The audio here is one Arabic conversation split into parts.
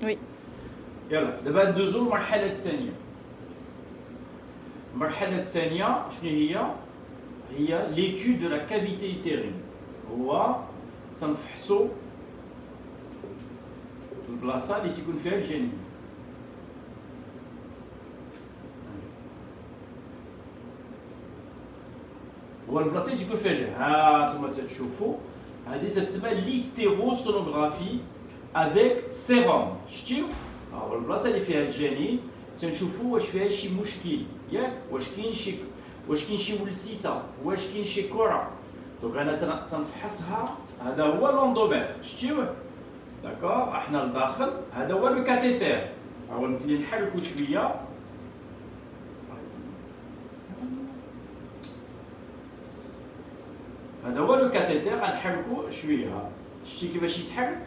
وي. يلا دابا ندوزو للمرحله الثانيه. المرحله الثانيه شنو هي ليتود دو لا كافيتي يوتيرين. هو تنفحصو البلاصه اللي تيكون فيها الجنين. هو البلاصه اللي تيكون فيها الجنين ها نتوما تتشوفوا هذه تتسمى ليستيروسونوغرافي افيك سيروم. شتيو ها هو البلاصه اللي فيها الجنين تنشوفوا واش فيها شي مشكل ياك، واش كاين شي ولسيسه، واش كاين شي كره. دونك انا تنفحصها. هذا هو لوندومتر. شتيوه داكور. احنا لداخل هذا هو لو كاتيتير. هو يمكن لي نحركو شويه. هذا هو لو كاتيتير غنحركو شويه. شتي كيفاش يتحرك؟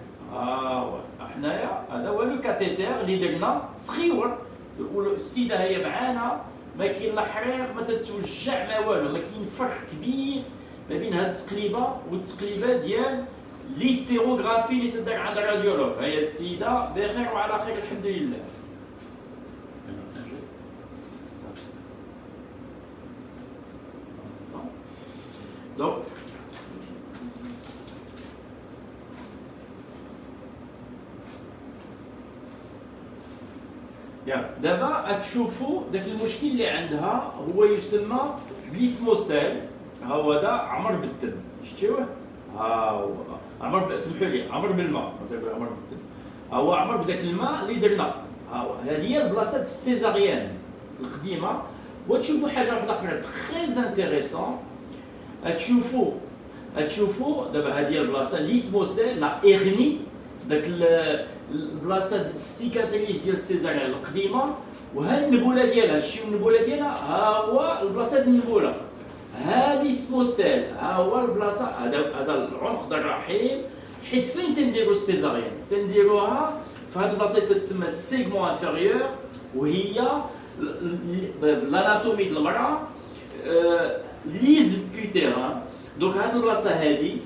حنايا هذا هو لو كاتيتير اللي درنا صغيور. السيده هي معانا، ما كاين لا حريق، ما تتوجع، ما والو، ما كاين فرق كبير ما بين هاد التقليبه والتقليبه ديال ليستيروغرافي اللي تدار عند الراديولوج. هي السيده بخير وعلى خير الحمد لله. دونك دابا تشوفوا داك المشكل اللي عندها هو يسمى بليسموسيل. ها هو هذا عمر بالدم. شتيوه ها هو عمر، سمحوا لي، عمر بالماء، ما تقول عمر بالدم. ها هو عمر بداك الماء اللي درنا. ها هو هذه هي البلاصه السيزاريان القديمه. وتشوفوا حاجه واحده اخرى تري انتريسون. تشوفوا دابا هذه هي البلاصه ليسموسيل لا ايرني، داك البلاصه ديال السيكاتريز ديال السيزاريان القديمه. وها النبوله ديالها، شتيو النبوله ديالها، ها هو البلاصه ديال النبوله. هذه سموسيل ها هو البلاصه. هذا العنق ديال الرحيم. حيت فين تنديروا السيزاريان؟ تنديروها في هذه البلاصه اللي تتسمى السيغمون انفيريور، وهي لاناتومي ديال المراه ليزم يوتيران. دونك هذه البلاصه هذه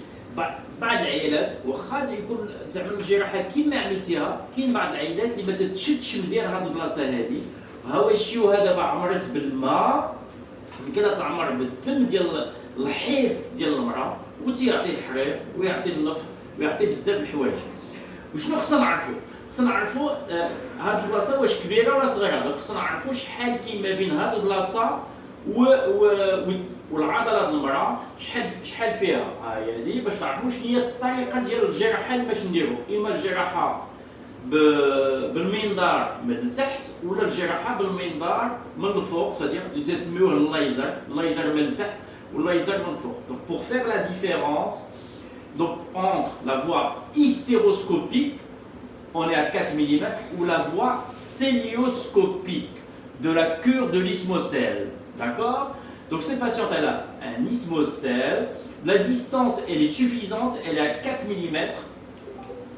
بعض العيالات واخا يكون تعمل الجراحه كيما عملتيها، كاين بعض العيالات اللي ما تتشدش مزيان هذه البلاصه هذه. ها هو الشيو هذا عمرت بالماء، يمكن تعمر بالدم ديال الحيض ديال المراه، وتيعطي الحريق ويعطي النفخ ويعطي بزاف الحوايج. وشنو خصنا نعرفوا؟ خصنا نعرفوا هذه البلاصه واش كبيره ولا صغيره. دونك خصنا نعرفوا شحال كاين ما بين هذه البلاصه والعضله ديال المراه، شحال فيها. ها هي هذه باش نعرفوا شنو هي الطريقه ديال الجراحه اللي باش نديروا. اما الجراحه بالمنظار من التحت، ولا الجراحه بالمنظار من الفوق، سادير اللي تسميوه الليزر من التحت والليزر من الفوق. دونك بور فير لا ديفيرونس donc entre la voie hystéroscopique, on est à 4 mm, ou la voie célioscopique de la cure de l'ismocèle. D'accord? Donc cette patiente, elle a un ismocèle. La distance, elle est suffisante, elle est à 4 mm.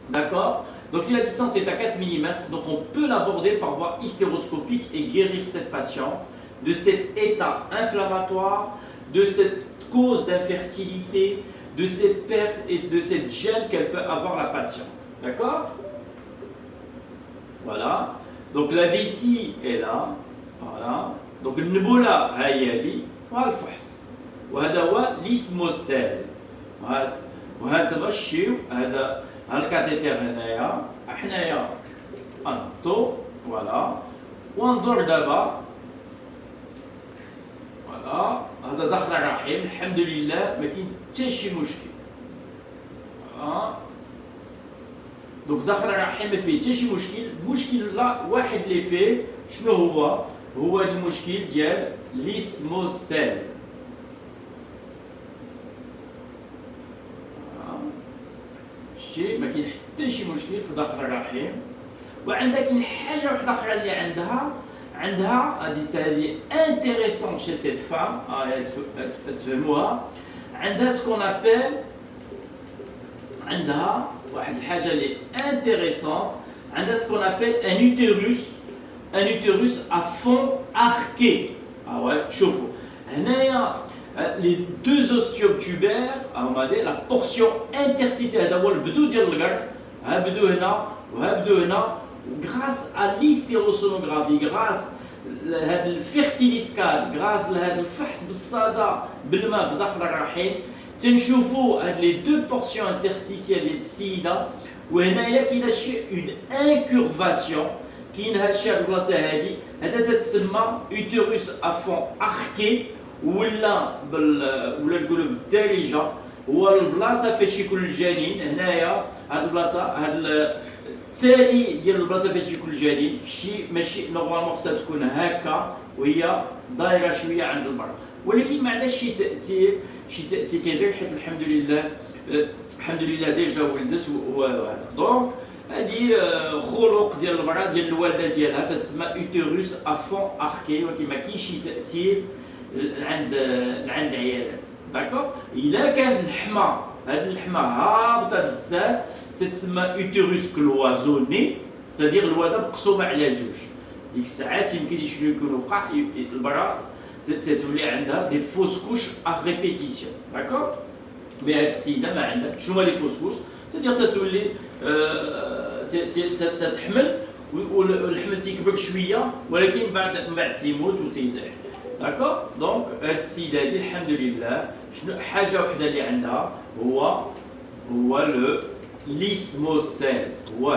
D'accord? Donc si la distance est à 4 mm, donc on peut l'aborder par voie hystéroscopique et guérir cette patiente de cet état inflammatoire, de cette cause d'infertilité, de cette perte et de cette gêne qu'elle peut avoir la patiente. D'accord? Voilà. Donc la vessie est là. Voilà. Donc le nebola هي والفحص. وهذا هو l'ismocèle. وهذا تمشيو هذا الكاتيتير هنايا. حنايا نحطو فوالا وندور دابا. فوالا هذا داخل الرحم الحمد لله ما كاين حتى شي مشكل. دونك داخل الرحم ما فيه حتى شي مشكل. المشكل لا واحد اللي فيه شنو هو المشكل ديال ليسموسيل. شتي ما كاين حتى شي مشكل في داخل الرحم. وعندها كاين حاجه واحده اخرى اللي عندها هذه انتريسون شي سيت فام. تفهموها. عندها سكون ابل، عندها واحد الحاجه اللي انتريسون. عندها سكون ابل ان utérus à fond arqué. شوفوا هنايا les deux osteotubaires la portion interstitielle. هذا هو البدو ديال القرن. ها بدو هنا وها بدو هنا وغراس ا ليستيروسونوغرافي غراس لهذا الفيرتيليسكال غراس لهذا الفحص بالصدى بالماء في داخل الرحم تنشوفوا هاد لي دو بورسيون انترستيسيال ديال السيده وهنايا كاينه شي اون انكورفاسيون كاين هاد الشيء هاد البلاصه هادي هذا تتسمى اوتيروس افون اركي ولا ولا نقولوا بالدارجه هو البلاصه فاش يكون الجنين هنايا هاد البلاصه هاد التالي ديال البلاصه فاش يكون الجنين شي ماشي نورمالمون خصها تكون هكا وهي دايره شويه عند البر ولكن ما عندهاش شي تاثير كبير حيت الحمد لله ديجا ولدت وهذا دونك هذه خلق ديال المراه ديال الوالده ديالها تتسمى اوتيروس افون اركي ولكن ما كاينش شي تاثير عند العيالات داكوغ الا كان اللحمه هاد اللحمه هابطه بزاف تتسمى اوتيروس كلوازوني سادير الوالده مقسومه على جوج ديك الساعات يمكن شنو يكون وقع المراه تولي عندها دي فوس كوش ا ريبيتيسيون داكوغ مي هاد السيده ما عندها شنو هما لي فوس كوش سادير تتولي تتحمل والحمل تيكبر شويه ولكن بعد تيموت وتيدعي داكوغ دونك هاد السيده هادي الحمد لله شنو حاجه وحده اللي عندها هو لو ليسموسيل هو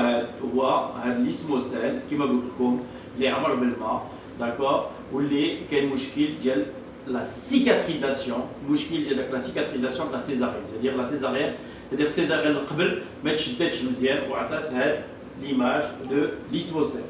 هاد ليسموسيل كيما قلت لكم اللي عمر بالماء داكوغ واللي كاين مشكل ديال لا سيكاتريزاسيون المشكل ديال داك لا سيكاتريزاسيون لا سيزاريين سيدير لا سيزاريين سيدير سيزاريين قبل ما تشداتش مزيان وعطات هاد ليماج دو ليسموسيل